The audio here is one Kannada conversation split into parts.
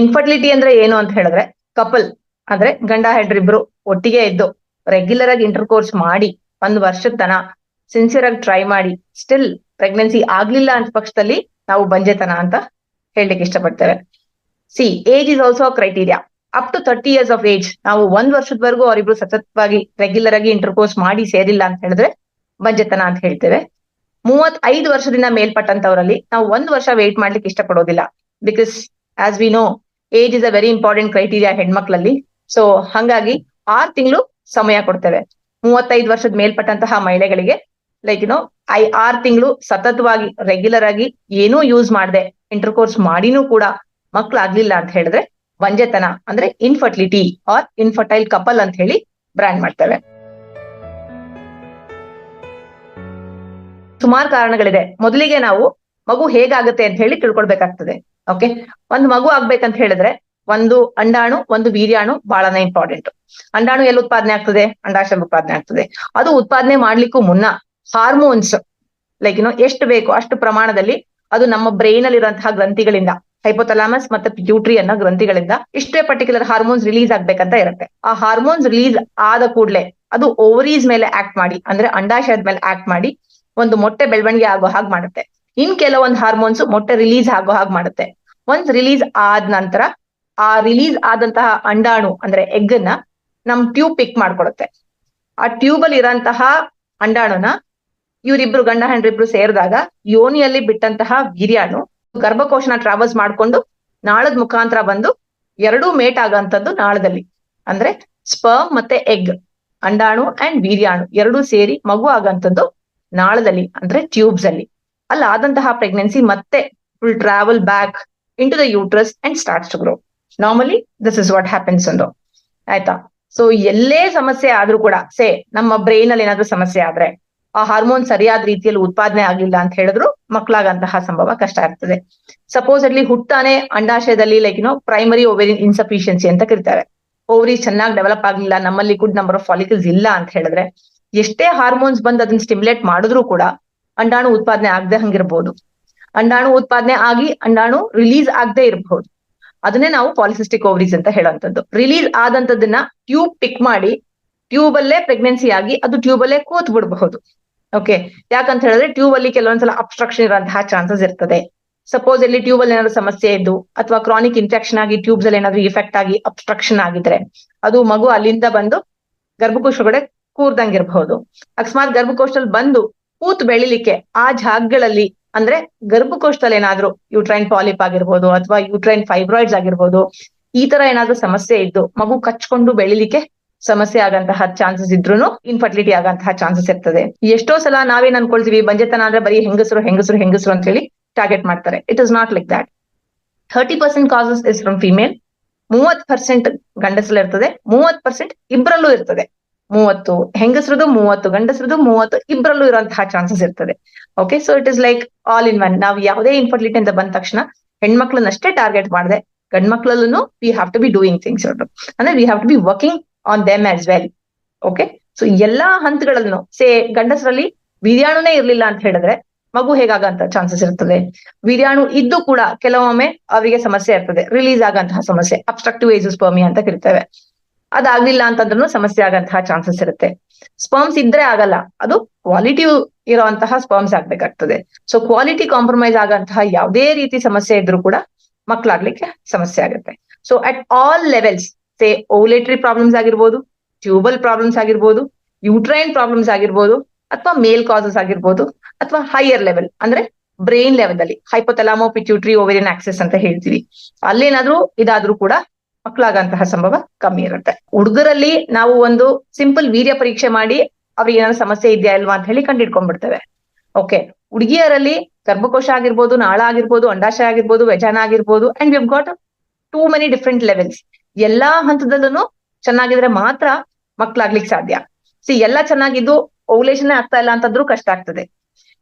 ಇನ್ಫರ್ಟಿಲಿಟಿ ಅಂದ್ರೆ ಏನು ಅಂತ ಹೇಳಿದ್ರೆ, ಕಪಲ್ ಅಂದ್ರೆ ಗಂಡ ಹೆಂಡ್ರಿಬ್ರು ಒಟ್ಟಿಗೆ ಇದ್ದು ರೆಗ್ಯುಲರ್ ಆಗಿ ಇಂಟರ್ ಕೋರ್ಸ್ ಮಾಡಿ 1 ವರ್ಷದ ತನ ಸಿನ್ಸಿಯರ್ ಆಗಿ ಟ್ರೈ ಮಾಡಿ ಸ್ಟಿಲ್ ಪ್ರೆಗ್ನೆನ್ಸಿ ಆಗ್ಲಿಲ್ಲ ಅಂತ ಪಕ್ಷದಲ್ಲಿ ನಾವು ಬಂಜೆತನ ಅಂತ ಹೇಳಲಿಕ್ಕೆ ಇಷ್ಟಪಡ್ತೇವೆ. See age is also criteria. Up to 30 years of age ನಾವು 1 ವರ್ಷದವರೆಗೂ ಅವರಿಬ್ರು ಸತತವಾಗಿ ರೆಗ್ಯುಲರ್ ಆಗಿ ಇಂಟರ್ ಕೋರ್ಸ್ ಮಾಡಿ ಸೇರಿಲ್ಲ ಅಂತ ಹೇಳಿದ್ರೆ ಬಂಜೆತನ ಅಂತ ಹೇಳ್ತೇವೆ. 35 ವರ್ಷದಿಂದ ಮೇಲ್ಪಟ್ಟಂತವರಲ್ಲಿ ನಾವು 1 ವರ್ಷ ವೇಟ್ ಮಾಡ್ಲಿಕ್ಕೆ ಇಷ್ಟಪಡೋದಿಲ್ಲ. Because as we know age is a very important criteria ಹೆಣ್ಮಕ್ಳಲ್ಲಿ. ಸೊ ಹಂಗಾಗಿ 6 ತಿಂಗಳು ಸಮಯ ಕೊಡ್ತೇವೆ 35 ವರ್ಷದ ಮೇಲ್ಪಟ್ಟಂತಹ ಮಹಿಳೆಗಳಿಗೆ. ಲೈಕ್ 6 ತಿಂಗಳು ಸತತವಾಗಿ ರೆಗ್ಯುಲರ್ ಆಗಿ ಏನೂ ಯೂಸ್ ಮಾಡದೆ ಇಂಟರ್ ಕೋರ್ಸ್ ಮಾಡಿನೂ ಕೂಡ ಮಕ್ಳಾಗ್ಲಿಲ್ಲ ಅಂತ ಹೇಳಿದ್ರೆ ಬಂಜೆತನ ಅಂದ್ರೆ ಇನ್ಫರ್ಟಿಲಿಟಿ ಆರ್ ಇನ್ಫರ್ಟೈಲ್ ಕಪಲ್ ಅಂತ ಹೇಳಿ ಬ್ರ್ಯಾಂಡ್ ಮಾಡ್ತೇವೆ. ಸುಮಾರು ಕಾರಣಗಳಿದೆ. ಮೊದಲಿಗೆ ನಾವು ಮಗು ಹೇಗಾಗುತ್ತೆ ಅಂತ ಹೇಳಿ ತಿಳ್ಕೊಳ್ಬೇಕಾಗ್ತದೆ. ಓಕೆ, ಒಂದು ಮಗು ಆಗ್ಬೇಕಂತ ಹೇಳಿದ್ರೆ ಒಂದು ಅಂಡಾಣು ಒಂದು ವೀರ್ಯಾಣು ಬಹಳನೇ ಇಂಪಾರ್ಟೆಂಟ್. ಅಂಡಾಣು ಎಲ್ಲಿ ಉತ್ಪಾದನೆ ಆಗ್ತದೆ? ಅಂಡಾಶಯಲ್ಲಿ ಉತ್ಪಾದನೆ ಆಗ್ತದೆ. ಅದು ಉತ್ಪಾದನೆ ಮಾಡ್ಲಿಕ್ಕೂ ಮುನ್ನ ಹಾರ್ಮೋನ್ಸ್ ಲೈಕ್ ಎಷ್ಟು ಬೇಕು ಅಷ್ಟು ಪ್ರಮಾಣದಲ್ಲಿ ಅದು ನಮ್ಮ ಬ್ರೈನ್ ಅಲ್ಲಿ ಇರುವಂತಹ ಗ್ರಂಥಿಗಳಿಂದ, ಹೈಪೋಥಲಾಮಸ್ ಮತ್ತೆ ಪಿಟ್ಯೂಟರಿ ಅನ್ನೋ ಗ್ರಂಥಿಗಳಿಂದ ಇಷ್ಟೇ ಪರ್ಟಿಕ್ಯುಲರ್ ಹಾರ್ಮೋನ್ಸ್ ರಿಲೀಸ್ ಆಗ್ಬೇಕಂತ ಇರುತ್ತೆ. ಆ ಹಾರ್ಮೋನ್ಸ್ ರಿಲೀಸ್ ಆದ ಕೂಡಲೇ ಅದು ಓವರೀಸ್ ಮೇಲೆ ಆಕ್ಟ್ ಮಾಡಿ, ಅಂದ್ರೆ ಅಂಡಾಶಯದ ಮೇಲೆ ಆಕ್ಟ್ ಮಾಡಿ ಒಂದು ಮೊಟ್ಟೆ ಬೆಳವಣಿಗೆ ಆಗೋ ಹಾಗೆ ಮಾಡುತ್ತೆ. ಇನ್ ಕೆಲವೊಂದು ಹಾರ್ಮೋನ್ಸ್ ಮೊಟ್ಟೆ ರಿಲೀಸ್ ಆಗೋ ಹಾಗೆ ಮಾಡುತ್ತೆ. ಒನ್ಸ್ ರಿಲೀಸ್ ಆದ ನಂತರ ಆ ರಿಲೀಸ್ ಆದಂತಹ ಅಂಡಾಣು ಅಂದ್ರೆ ಎಗ್ ನ ನಮ್ ಟ್ಯೂಬ್ ಪಿಕ್ ಮಾಡ್ಕೊಡುತ್ತೆ. ಆ ಟ್ಯೂಬ್ ಅಲ್ಲಿ ಇರೋಂತಹ ಅಂಡಾಣುನ ಇವರಿಬ್ರು ಗಂಡ ಹೆಂಡ್ರಿಬ್ರು ಸೇರಿದಾಗ ಯೋನಿಯಲ್ಲಿ ಬಿಟ್ಟಂತಹ ವೀರ್ಯಾಣು ಗರ್ಭಕೋಶನ ಟ್ರಾವರ್ಸ್ ಮಾಡ್ಕೊಂಡು ನಾಳದ ಮುಖಾಂತರ ಬಂದು ಎರಡೂ ಮೇಟ್ ಆಗಂತದ್ದು ನಾಳದಲ್ಲಿ. ಅಂದ್ರೆ ಸ್ಪರ್ಮ್ ಮತ್ತೆ ಎಗ್, ಅಂಡಾಣು ಅಂಡ್ ವೀರ್ಯಾಣು ಎರಡೂ ಸೇರಿ ಮಗು ಆಗಂತದ್ದು ನಾಳದಲ್ಲಿ ಅಂದ್ರೆ ಟ್ಯೂಬ್ಸ್ ಅಲ್ಲಿ. ಅಲ್ಲಾದಂತಹ ಪ್ರೆಗ್ನೆನ್ಸಿ ಮತ್ತೆ will travel back in to the uterus and starts to grow. Normally this is what happens ಅಂದು ಆಯ್ತಾ. ಸೊ ಎಲ್ಲೇ ಸಮಸ್ಯೆ ಆದ್ರೂ ಕೂಡ ನಮ್ಮ ಬ್ರೈನ್ ಅಲ್ಲಿ ಏನಾದ್ರೂ ಸಮಸ್ಯೆ ಆದ್ರೆ ಆ ಹಾರ್ಮೋನ್ ಸರಿಯಾದ ರೀತಿಯಲ್ಲಿ ಉತ್ಪಾದನೆ ಆಗಿಲ್ಲ ಅಂತ ಹೇಳಿದ್ರು ಮಕ್ಕಳಾಗಂತಹ ಸಂಭವ ಕಷ್ಟ ಆಗ್ತದೆ. ಸಪೋಸ್ ಅಲ್ಲಿ ಹುಟ್ಟಾನೆ ಅಂಡಾಶಯದಲ್ಲಿ ಲೈಕ್ ಪ್ರೈಮರಿ ಓವೇರಿಯನ್ ಇನ್ಸಫಿಷಿಯನ್ಸಿ ಅಂತ ಕರೀತಾರೆ. ಓವರಿ ಚೆನ್ನಾಗಿ ಡೆವಲಪ್ ಆಗ್ಲಿಲ್ಲ, ನಮ್ಮಲ್ಲಿ ಗುಡ್ ನಂಬರ್ ಆಫ್ ಫಾಲಿಕಲ್ಸ್ ಇಲ್ಲ ಅಂತ ಹೇಳಿದ್ರೆ ಎಷ್ಟೇ ಹಾರ್ಮೋನ್ಸ್ ಬಂದು ಅದನ್ನ ಸ್ಟಿಮ್ಯುಲೇಟ್ ಮಾಡಿದ್ರು ಕೂಡ ಅಂಡಾಣು ಉತ್ಪಾದನೆ ಆಗದೆ ಹಂಗಿರ್ಬೋದು. ಅಂಡಾಣು ಉತ್ಪಾದನೆ ಆಗಿ ಅಂಡಾಣು ರಿಲೀಸ್ ಆಗದೆ ಇರಬಹುದು. ಅದನ್ನೇ ನಾವು ಪಾಲಿಸಿಸ್ಟಿಕ್ ಓವರೀಸ್ ಅಂತ ಹೇಳುವಂತದ್ದು. ರಿಲೀಸ್ ಆದಂತದನ್ನ ಟ್ಯೂಬ್ ಪಿಕ್ ಮಾಡಿ ಟ್ಯೂಬ್ ಅಲ್ಲೇ ಪ್ರೆಗ್ನೆನ್ಸಿ ಆಗಿ ಅದು ಟ್ಯೂಬ್ ಅಲ್ಲೇ ಕೂತ್ ಬಿಡಬಹುದು. ಓಕೆ, ಯಾಕಂತ ಹೇಳಿದ್ರೆ ಟ್ಯೂಬ್ ಅಲ್ಲಿ ಕೆಲವೊಂದ್ಸಲ ಅಬ್ಸ್ಟ್ರಕ್ಷನ್ ಇರುವಂತಹ ಚಾನ್ಸಸ್ ಇರ್ತದೆ. ಸಪೋಸ್ ಇಲ್ಲಿ ಟ್ಯೂಬ್ ಅಲ್ಲಿ ಏನಾದ್ರು ಸಮಸ್ಯೆ ಇದ್ದು ಅಥವಾ ಕ್ರಾನಿಕ್ ಇನ್ಫೆಕ್ಷನ್ ಆಗಿ ಟ್ಯೂಬ್ಸ್ ಅಲ್ಲಿ ಏನಾದ್ರು ಇಫೆಕ್ಟ್ ಆಗಿ ಅಬ್ಸ್ಟ್ರಕ್ಷನ್ ಆಗಿದ್ರೆ ಅದು ಮಗು ಅಲ್ಲಿಂದ ಬಂದು ಗರ್ಭಕೋಶ ಒಳಗಡೆ ಕೂರ್ದಂಗಿರ್ಬಹುದು. ಅಕಸ್ಮಾತ್ ಗರ್ಭಕೋಶದಲ್ಲಿ ಬಂದು ಕೂತ್ ಬೆಳಿಲಿಕ್ಕೆ ಆ ಜಾಗಗಳಲ್ಲಿ ಅಂದ್ರೆ ಗರ್ಭಕೋಶದಲ್ಲಿ ಏನಾದ್ರು ಯೂಟ್ರೈನ್ ಪಾಲಿಪ್ ಆಗಿರ್ಬೋದು ಅಥವಾ ಯೂಟ್ರೈನ್ ಫೈಬ್ರಾಯ್ಡ್ಸ್ ಆಗಿರ್ಬೋದು, ಈ ತರ ಏನಾದ್ರು ಸಮಸ್ಯೆ ಇದ್ದು ಮಗು ಕಚ್ಕೊಂಡು ಬೆಳಿಲಿಕ್ಕೆ ಸಮಸ್ಯೆ ಆಗಂತಹ ಚಾನ್ಸಸ್ ಇದ್ರೂ ಇನ್ಫರ್ಟಿಲಿಟಿ ಆಗಂತಹ ಚಾನ್ಸಸ್ ಇರ್ತದೆ. ಎಷ್ಟೋ ಸಲ ನಾವೇನ್ ಅನ್ಕೊಳ್ತೀವಿ ಬಂಜೆತನ ಅಂದ್ರೆ ಬರೀ ಹೆಂಗಸರು ಹೆಂಗಸರು ಹೆಂಗಸರು ಅಂತ ಹೇಳಿ ಟಾರ್ಗೆಟ್ ಮಾಡ್ತಾರೆ. It is not like that. 30% causes is from female, 30% ಗಂಡಸರಲ್ಲಿ ಇರ್ತದೆ, 30% ಇಬ್ರಲ್ಲೂ ಇರ್ತದೆ. 30 ಹೆಂಗಸರದು, 30 ಗಂಡಸರದು, 30 ಇಬ್ರಲ್ಲೂ ಇರುವಂತಹ ಚಾನ್ಸಸ್ ಇರ್ತದೆ. Okay, so it is like all in one. ನಾವು ಯಾವುದೇ ಇನ್ಫರ್ಟಿಲಿಟಿ ಅಂತ ಬಂದ ತಕ್ಷಣ ಹೆಣ್ಮಕ್ಳನ್ನಷ್ಟೇ ಟಾರ್ಗೆಟ್ ಮಾಡದೆ ಗಂಡ್ಮಕ್ಳಲ್ಲೂ we have to be doing things. ಅಂದ್ರೆ we have to be working on them as well. Okay, so ಎಲ್ಲಾ ಹಂತಗಳಲ್ಲೂ ಗಂಡಸರಲ್ಲಿ ವೀರ್ಯಾಣುನೇ ಇರ್ಲಿಲ್ಲ ಅಂತ ಹೇಳಿದ್ರೆ ಮಗು ಹೇಗಾಗಂತ ಚಾನ್ಸಸ್ ಇರ್ತದೆ. ವೀರ್ಯಾಣು ಇದ್ದು ಕೂಡ ಕೆಲವೊಮ್ಮೆ ಅವರಿಗೆ ಸಮಸ್ಯೆ ಇರ್ತದೆ, ರಿಲೀಸ್ ಆಗಂತಹ ಸಮಸ್ಯೆ, ಅಬ್ಸ್ಟ್ರಕ್ಟಿವ್ ಏಜೋಸ್ಪರ್ಮಿಯಾ ಅಂತ ಕರಿತೇವೆ. ಅದಾಗ್ಲಿಲ್ಲ ಅಂತಂದ್ರೂ ಸಮಸ್ಯೆ ಆಗಂತಹ ಚಾನ್ಸಸ್ ಇರುತ್ತೆ. ಸ್ಪರ್ಮ್ಸ್ ಇದ್ರೆ ಆಗಲ್ಲ, ಅದು ಕ್ವಾಲಿಟಿ ಇರುವಂತಹ ಸ್ಪರ್ಮ್ಸ್ ಆಗ್ಬೇಕಾಗ್ತದೆ. ಸೊ ಕ್ವಾಲಿಟಿ ಕಾಂಪ್ರಮೈಸ್ ಆಗಂತಹ ಯಾವುದೇ ರೀತಿ ಸಮಸ್ಯೆ ಇದ್ರೂ ಕೂಡ ಮಕ್ಳಾಗ್ಲಿಕ್ಕೆ ಸಮಸ್ಯೆ ಆಗುತ್ತೆ. So at all levels ovulatory problems ಆಗಿರ್ಬೋದು, ಟ್ಯೂಬಲ್ ಪ್ರಾಬ್ಲಮ್ಸ್ ಆಗಿರ್ಬೋದು, ಯೂಟ್ರೈನ್ ಪ್ರಾಬ್ಲಮ್ಸ್ ಆಗಿರ್ಬೋದು, ಅಥವಾ ಮೇಲ್ ಕಾಸಸ್ ಆಗಿರ್ಬೋದು, ಅಥವಾ ಹೈಯರ್ ಲೆವೆಲ್ ಅಂದ್ರೆ ಬ್ರೈನ್ ಲೆವೆಲ್ ಅಲ್ಲಿ ಹೈಪೋಥಲಾಮೋ ಪಿಟ್ಯೂಟರಿ ಓವೇರಿಯನ್ ಆಕ್ಸಿಸ್ ಅಂತ ಹೇಳ್ತೀವಿ, ಅಲ್ಲೇನಾದ್ರೂ ಇದಾದ್ರೂ ಕೂಡ ಮಕ್ಕಳಾಗಂತಹ ಸಂಭವ ಕಮ್ಮಿ ಇರುತ್ತೆ. ಹುಡುಗರಲ್ಲಿ ನಾವು ಒಂದು ಸಿಂಪಲ್ ವೀರ್ಯ ಪರೀಕ್ಷೆ ಮಾಡಿ ಅವ್ರಿಗೆ ಏನಾದ್ರು ಸಮಸ್ಯೆ ಇದೆಯಾ ಇಲ್ವಾ ಅಂತ ಹೇಳಿ ಕಂಡಿಡ್ಕೊಂಡ್ಬಿಡ್ತೇವೆ. ಓಕೆ, ಹುಡುಗಿಯರಲ್ಲಿ ಗರ್ಭಕೋಶ ಆಗಿರ್ಬೋದು, ನಾಳ ಆಗಿರ್ಬೋದು, ಅಂಡಾಶಯ ಆಗಿರ್ಬೋದು, ವ್ಯಜಾನ ಆಗಿರ್ಬೋದು, and we have got too many different levels. ಎಲ್ಲಾ ಹಂತದಲ್ಲೂ ಚೆನ್ನಾಗಿದ್ರೆ ಮಾತ್ರ ಮಕ್ಳಾಗ್ಲಿಕ್ಕೆ ಸಾಧ್ಯ. ಎಲ್ಲ ಚೆನ್ನಾಗಿದ್ದು ಓವ್ಯುಲೇಷನ್ ಆಗ್ತಾ ಇಲ್ಲ ಅಂತಂದ್ರೂ ಕಷ್ಟ ಆಗ್ತದೆ.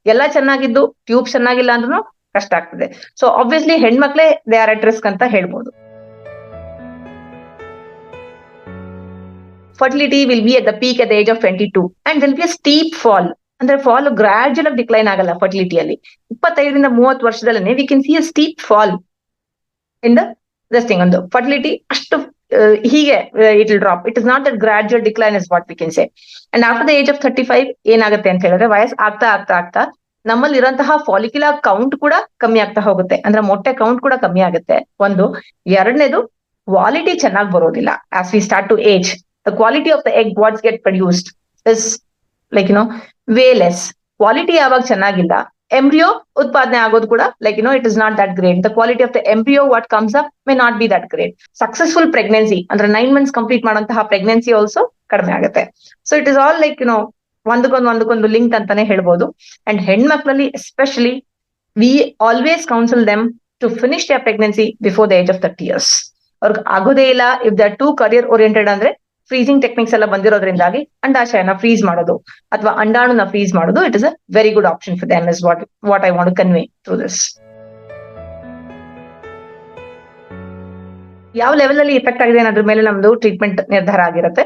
ಎಲ್ಲ ಚೆನ್ನಾಗಿದ್ದು ಟ್ಯೂಬ್ ಚೆನ್ನಾಗಿಲ್ಲ ಅಂದ್ರೂ ಕಷ್ಟ ಆಗ್ತದೆ. ಸೊ ಆಬ್ವಿಯಸ್ಲಿ ಹೆಣ್ಮಕ್ಳೇ ದೇ ಆರ್ ಅಟ್ ರಿಸ್ಕ್ ಅಂತ ಹೇಳ್ಬೋದು. Fertility will be at the peak at the age of 22 and will be a steep fall. ಅಂದ್ರೆ ಫಾಲ್ ಗ್ರಾಜುಯಲ್ ಆಗಿ ಡಿಕ್ಲೈನ್ ಆಗಲ್ಲ. ಫರ್ಟಿಲಿಟಿಯಲ್ಲಿ 25 ರಿಂದ 30 ವರ್ಷದಲ್ಲೇ we can see a steep fall in the this thing ಒಂದು ಫರ್ಟಿಲಿಟಿ ಅಷ್ಟು ಹೀಗೆ it will drop. It is not a gradual decline is what we can say. And after the age of 35 ಏನಾಗುತ್ತೆ ಅಂತ ಹೇಳಿದ್ರೆ ವಯಸ್ಸು ಆಗ್ತಾ ಆಗ್ತಾ ಆಗ್ತಾ ನಮ್ಮಲ್ಲಿ ಇರುವಂತಹ ಫಾಲಿಕ್ಯುಲರ್ ಕೌಂಟ್ ಕೂಡ ಕಮ್ಮಿ ಆಗ್ತಾ ಹೋಗುತ್ತೆ. ಅಂದ್ರೆ ಮೊಟ್ಟೆ ಕೌಂಟ್ ಕೂಡ ಕಮ್ಮಿ ಆಗುತ್ತೆ ಒಂದು. ಎರಡನೇದು ಕ್ವಾಲಿಟಿ ಚೆನ್ನಾಗಿ ಬರೋದಿಲ್ಲ. As we start to age, the quality of the egg what's get produced is like way less. Quality ಯಾವಾಗ ಚೆನ್ನಾಗಿಲ್ಲ, ಎಂಬ್ರಿಯೋ ಉತ್ಪಾದನೆ ಆಗೋದು ಕೂಡ like it is not that great. The quality of the embryo what comes up may not be that great. Successful pregnancy ಅಂದ್ರೆ 9 months ಕಂಪ್ಲೀಟ್ ಮಾಡುವಂತಹ ಪ್ರೆಗ್ನೆನ್ಸಿ ಆಲ್ಸೋ ಕಡಿಮೆ ಆಗುತ್ತೆ. So it is all like ಒಂದಕ್ಕೊಂದು ಲಿಂಕ್ ಅಂತಾನೆ ಹೇಳ್ಬೋದು. ಅಂಡ್ ಹೆಣ್ಮಕ್ಳಲ್ಲಿ especially V always counsel them to finish their pregnancy before the age of 30 years. ಅವ್ರಿಗೆ ಆಗೋದೇ ಇಲ್ಲ if the too career oriented ಅಂದ್ರೆ ಫ್ರೀಸಿಂಗ್ ಟೆಕ್ನಿಕ್ಸ್ ಎಲ್ಲ ಬಂದಿರೋದ್ರಿಂದಾಗಿ ಅಂಡಾಶಯನ ಫ್ರೀಸ್ ಮಾಡೋದು ಅಥವಾ ಅಂಡಾಣುನ ಫ್ರೀಸ್ ಮಾಡೋದು it is a very good option for them is what I want to convey through this. ಯಾವ ಲೆವೆಲ್ ಅಲ್ಲಿ ಎಫೆಕ್ಟ್ ಆಗಿದೆ ಅನ್ನೋದ್ರ ಮೇಲೆ ನಮ್ದು ಟ್ರೀಟ್ಮೆಂಟ್ ನಿರ್ಧಾರ ಆಗಿರುತ್ತೆ.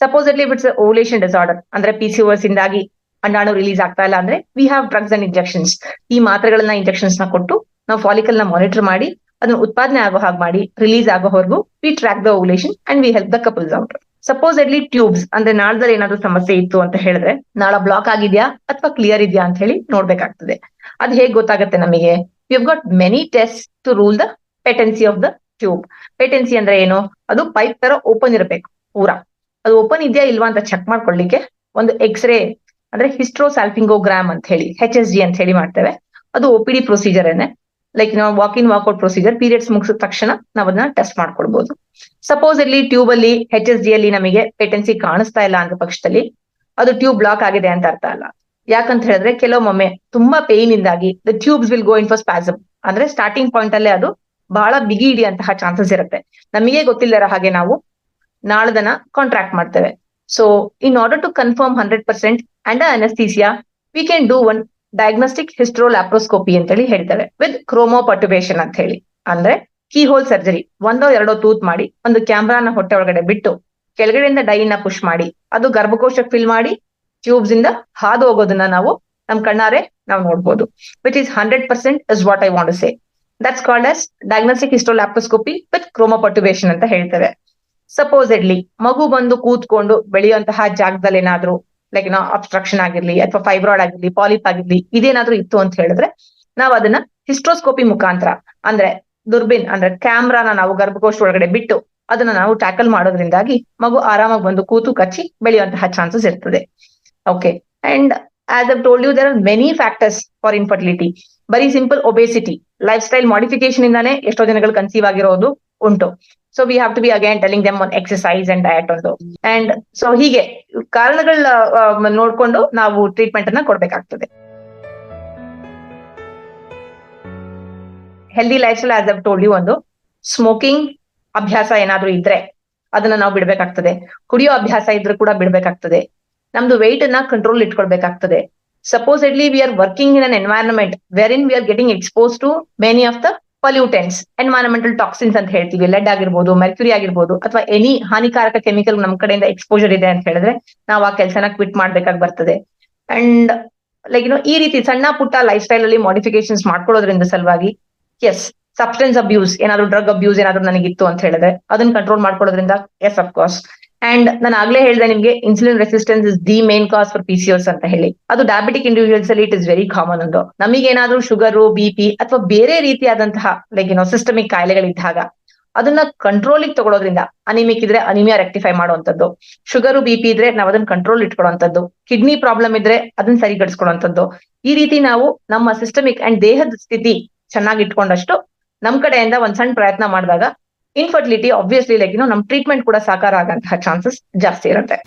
ಸಪೋಸಿಟ್ಲಿ ಇಟ್ಸ್ ಓವ್ಯುಲೇಷನ್ ಡಿಸಾರ್ಡರ್ ಅಂದ್ರೆ PCOS ಇಂದಾಗಿ ಅಂಡಾಣು ರಿಲೀಸ್ ಆಗ್ತಾ ಇಲ್ಲ ಅಂದ್ರೆ we have drugs and injections. ಈ ಮಾತ್ರೆಗಳನ್ನ ಇಂಜೆಕ್ಷನ್ಸ್ ನ ಕೊಟ್ಟು ನಾವು ಫಾಲಿಕಲ್ ನ ಮಾನಿಟರ್ ಮಾಡಿ ಅದನ್ನ ಉತ್ಪಾದನೆ ಆಗೋ ಹಾಗೆ ಮಾಡಿ ರಿಲೀಸ್ ಆಗೋವರೆಗೂ we track the ovulation and we help the couples out. Supposedly tubes ಅಂದ್ರೆ ನಾಳದಲ್ಲಿ ಏನಾದ್ರು ಸಮಸ್ಯೆ ಇತ್ತು ಅಂತ ಹೇಳಿದ್ರೆ ನಾಳ ಬ್ಲಾಕ್ ಆಗಿದ್ಯಾ ಅಥವಾ ಕ್ಲಿಯರ್ ಇದೆಯಾ ಅಂತ ಹೇಳಿ ನೋಡ್ಬೇಕಾಗ್ತದೆ. ಅದ್ ಹೇಗ್ ಗೊತ್ತಾಗುತ್ತೆ ನಮಗೆ? We have got many test to rule the patency of the tube. Patency ಅಂದ್ರೆ ಏನು? ಅದು ಪೈಪ್ ತರ ಓಪನ್ ಇರಬೇಕು ಪೂರಾ. ಅದು ಓಪನ್ ಇದೆಯಾ ಇಲ್ವಾ ಅಂತ ಚೆಕ್ ಮಾಡ್ಕೊಳ್ಳಿಕ್ಕೆ ಒಂದು ಎಕ್ಸ್ರೇ ಅಂದ್ರೆ ಹಿಸ್ಟ್ರೋಸಾಲ್ಪಿಂಗೋಗ್ರಾಮ್ ಅಂತ ಹೇಳಿ HSG ಅಂತ ಹೇಳಿ ಮಾಡ್ತೇವೆ. ಅದು OPD ಪ್ರೊಸೀಜರ್ ಏನೆ. ಲೈಕ್ ನಾವು walk in walkout procedure. Periods ಮುಗಿಸಿದ ತಕ್ಷಣ ನಾವು ಅದನ್ನ ಟೆಸ್ಟ್ ಮಾಡ್ಕೊಳ್ಬಹುದು. ಸಪೋಸ್ ಇಲ್ಲಿ ಟ್ಯೂಬ್ ಅಲ್ಲಿ HSG ಅಲ್ಲಿ ನಮಗೆ ಪೆಟೆನ್ಸಿ ಕಾಣಿಸ್ತಾ ಇಲ್ಲ ಅಂತ ಪಕ್ಷದಲ್ಲಿ ಅದು ಟ್ಯೂಬ್ ಬ್ಲಾಕ್ ಆಗಿದೆ ಅಂತ ಅರ್ಥ ಅಲ್ಲ. ಯಾಕಂತ ಹೇಳಿದ್ರೆ ಕೆಲವೊಮ್ಮೆ ತುಂಬಾ ಪೇನ್ ಇಂದಾಗಿ the tubes will go in for spasm. ಅಂದ್ರೆ ಸ್ಟಾರ್ಟಿಂಗ್ ಪಾಯಿಂಟ್ ಅಲ್ಲೇ ಅದು ಬಹಳ ಬಿಗಿ ಹಿಡಿಯಂತಹ ಚಾನ್ಸಸ್ ಇರುತ್ತೆ. ನಮಗೆ ಗೊತ್ತಿಲ್ಲರ ಹಾಗೆ ನಾವು ನಾಳದನ್ನ ಕಾಂಟ್ರಾಕ್ಟ್ ಮಾಡ್ತೇವೆ. So in order to confirm 100% and anaesthesia we can do one diagnostic hysterolaparoscopy ಅಂತ ಹೇಳಿ ಹೇಳ್ತೇವೆ ವಿತ್ ಕ್ರೋಮೋಪರ್ಟುಬೇಷನ್ ಅಂತ ಹೇಳಿ. ಅಂದ್ರೆ ಕೀ ಹೋಲ್ ಸರ್ಜರಿ, 1 or 2 ತೂತ್ ಮಾಡಿ ಒಂದು ಕ್ಯಾಮ್ರಾನ ಹೊಟ್ಟೆ ಒಳಗಡೆ ಬಿಟ್ಟು ಕೆಳಗಡೆಯಿಂದ ಡೈನ ಪುಷ್ ಮಾಡಿ ಅದು ಗರ್ಭಕೋಶಕ್ಕೆ ಫಿಲ್ ಮಾಡಿ ಟ್ಯೂಬ್ಸ್ ಇಂದ ಹಾದು ಹೋಗೋದನ್ನ ನಾವು ನಮ್ ಕಣ್ಣಾರೆ ನಾವು ನೋಡ್ಬೋದು. Which is 100% is what I want to say. That's called as diagnostic hysterolaparoscopy with chromopertubation ಅಂತ ಹೇಳ್ತೇವೆ. ಸಪೋಸಿಟ್ಲಿ ಮಗು ಬಂದು ಕೂತ್ಕೊಂಡು ಬೆಳೆಯುವಂತಹ ಜಾಗದಲ್ಲಿ ಏನಾದ್ರು ಲೈಕ್ ಅಬ್ಸ್ಟ್ರಕ್ಷನ್ ಆಗಿರ್ಲಿ ಅಥವಾ ಫೈಬ್ರಾಯ್ಡ್ ಆಗಿರ್ಲಿ ಪಾಲಿಪ್ ಆಗಿರ್ಲಿ ಇದೇನಾದ್ರೂ ಇತ್ತು ಅಂತ ಹೇಳಿದ್ರೆ ನಾವು ಅದನ್ನ ಹಿಸ್ಟ್ರೋಸ್ಕೋಪಿ ಮುಖಾಂತರ ಅಂದ್ರೆ ದುರ್ಬಿನ್ ಅಂದ್ರೆ ಕ್ಯಾಮ್ರಾನ ನಾವು ಗರ್ಭಕೋಶ ಒಳಗಡೆ ಬಿಟ್ಟು ಅದನ್ನ ನಾವು ಟ್ಯಾಕಲ್ ಮಾಡೋದ್ರಿಂದಾಗಿ ಮಗು ಆರಾಮಾಗಿ ಬಂದು ಕೂತು ಕಚ್ಚಿ ಬೆಳೆಯುವಂತಹ ಚಾನ್ಸಸ್ ಇರ್ತದೆ. Okay. And as I told you there are many factors for infertility. ಬರೀ simple obesity, lifestyle modification ಇಂದಾನೆ ಎಷ್ಟೋ ಜನಗಳು ಕನ್ಸೀವ್ ಆಗಿರೋದು ಉಂಟು. So we have to be again telling them on exercise and diet ಒಂದು. ಅಂಡ್ ಸೊ ಹೀಗೆ ಕಾರಣಗಳನ್ನ ನೋಡ್ಕೊಂಡು ನಾವು ಟ್ರೀಟ್ಮೆಂಟ್ ಅನ್ನ ಕೊಡ್ಬೇಕಾಗ್ತದೆ. Healthy lifestyle as I told you ಒಂದು ಸ್ಮೋಕಿಂಗ್ ಅಭ್ಯಾಸ ಏನಾದ್ರೂ ಇದ್ರೆ ಅದನ್ನ ನಾವು ಬಿಡ್ಬೇಕಾಗ್ತದೆ. ಕುಡಿಯೋ ಅಭ್ಯಾಸ ಇದ್ರೂ ಕೂಡ ಬಿಡ್ಬೇಕಾಗ್ತದೆ. ನಮ್ದು ವೆಯ್ಟ್ ಅನ್ನ control ಇಟ್ಕೊಳ್ಬೇಕಾಗ್ತದೆ. Supposedly we are working in an environment wherein we are getting exposed to many of the pollutants, environmental toxins ಅಂತ ಹೇಳ್ತೀವಿ. ಲೆಡ್ ಆಗಿರ್ಬೋದು, ಮೆರ್ಕ್ಯುರಿ ಆಗಿರ್ಬೋದು ಅಥವಾ ಎನಿ ಹಾನಿಕಾರಕ ಕೆಮಿಕಲ್ ನಮ್ ಕಡೆಯಿಂದ ಎಕ್ಸ್ಪೋಜರ್ ಇದೆ ಅಂತ ಹೇಳಿದ್ರೆ ನಾವು ಆ ಕೆಲಸನ ಕ್ವಿಟ್ ಮಾಡ್ಬೇಕಾಗಿ ಬರ್ತದೆ. ಅಂಡ್ ಲೈಕ್ ಈ ರೀತಿ ಸಣ್ಣ ಪುಟ್ಟ ಲೈಫ್ ಸ್ಟೈಲ್ ಅಲ್ಲಿ ಮಾಡಿಫಿಕೇಶನ್ಸ್ ಮಾಡ್ಕೊಳ್ಳೋದ್ರಿಂದ ಸಲುವಾಗಿ ಎಸ್ ಸಬ್ಸ್ಟೆನ್ಸ್ ಅಬ್ಯೂಸ್ ಏನಾದ್ರು ಡ್ರಗ್ ಅಬ್ಯೂಸ್ ಏನಾದ್ರು ನನಗಿತ್ತು ಅಂತ ಹೇಳಿದ್ರೆ ಅದನ್ನ ಕಂಟ್ರೋಲ್ ಮಾಡ್ಕೊಳ್ಳೋದ್ರಿಂದ ಎಸ್ ಅಫ್ ಕೋರ್ಸ್. ಅಂಡ್ ನಾನು ಆಗ್ಲೇ ಹೇಳಿದೆ ನಿಮ್ಗೆ insulin resistance is the main cause for PCOS ಅಂತ ಹೇಳಿ. ಅದು ಡಯಾಬಿಟಿಕ್ ಇಂಡಿವಿಜುವಲ್ಸ್ ಅಲ್ಲಿ ಇಟ್ ಇಸ್ ವೆರಿ ಕಾಮನ್. ಒಂದು ನಮಗೇನಾದ್ರೂ ಶುಗರು BP ಅಥವಾ ಬೇರೆ ರೀತಿಯಾದಂತಹ ಲೈಕ್ ಸಿಸ್ಟಮಿಕ್ ಕಾಯಿಲೆಗಳಿದ್ದಾಗ ಅದನ್ನ ಕಂಟ್ರೋಲಿಗೆ ತಗೊಳೋದ್ರಿಂದ ಅನಿಮಿಕ್ ಇದ್ರೆ ಅನಿಮಿಯಾ ರೆಕ್ಟಿಫೈ ಮಾಡುವಂತದ್ದು, ಶುಗರು BP ಇದ್ರೆ ನಾವು ಅದನ್ನ ಕಂಟ್ರೋಲ್ ಇಟ್ಕೊಳ್ಳುವಂಥದ್ದು, ಕಿಡ್ನಿ ಪ್ರಾಬ್ಲಮ್ ಇದ್ರೆ ಅದನ್ನ ಸರಿಗಡಿಸ್ಕೊಳ್ಳುವಂಥದ್ದು. ಈ ರೀತಿ ನಾವು ನಮ್ಮ ಸಿಸ್ಟಮಿಕ್ ಅಂಡ್ ದೇಹದ ಸ್ಥಿತಿ ಚೆನ್ನಾಗಿ ಇಟ್ಕೊಂಡಷ್ಟು ನಮ್ ಕಡೆಯಿಂದ ಒಂದ್ ಸಣ್ಣ ಪ್ರಯತ್ನ ಮಾಡಿದಾಗ ಇನ್ಫರ್ಟಿಲಿಟಿ ಆಬ್ವಿಯಸ್ಲಿ ಲೈಕ್ ನಮ್ ಟ್ರೀಟ್ಮೆಂಟ್ ಕೂಡ ಸಾಕಾರ ಆಗಂತಹ ಚಾನ್ಸಸ್ ಜಾಸ್ತಿ ಇರುತ್ತೆ.